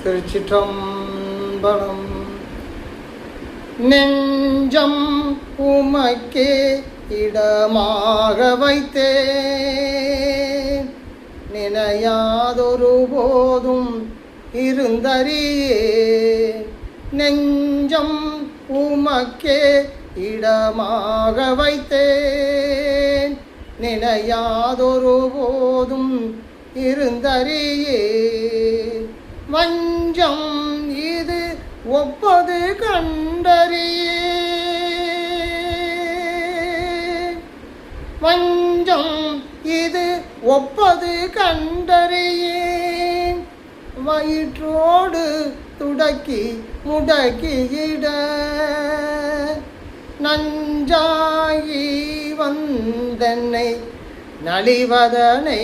திருச்சிற்றம்பலம். நெஞ்சம் உமக்கே இடமாக வைத்தேன், நினையாதொரு போதும் இருந்தறியே. நெஞ்சம் உமக்கே இடமாக வைத்தேன், நினையாதொரு போதும் இருந்தறியே. வஞ்சம் இது ஒப்பது கண்டறியே. வஞ்சம் இது ஒப்பது கண்டறியேன், வயிற்றோடு துடக்கி முடக்கியிட. நஞ்சாகி வந்தன்னை நலிவதனை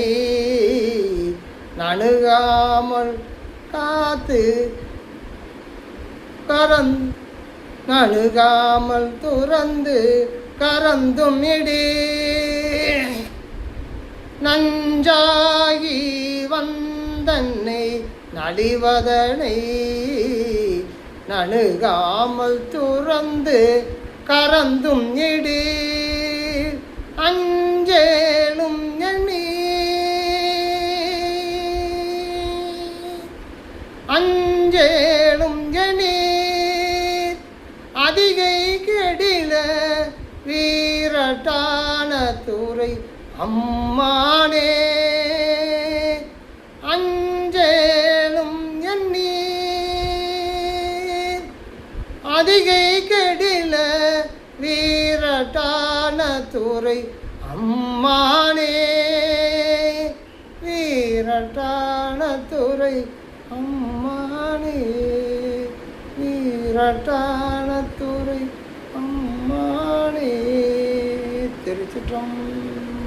நணுகாமல் காத்து நணுகாமல் துறந்து கரந்தும் இடே. நஞ்சாகி வந்தன்னை நலிவதனை நணுகாமல் துறந்து கரந்தும் இடே. அஞ்சேலும் எண்ணி அஞ்சேலும் எண்ணி அதிகை கெடில வீரட்டான துறை அம்மானே. அஞ்சேலும் எண்ணி அதிகை கெடில வீரட்டான துறை அம்மானே. வீரட்டான துறை அம்மானே, வீரட்டான துறை அம்மானே. திருச்சிற்றம்பலம்.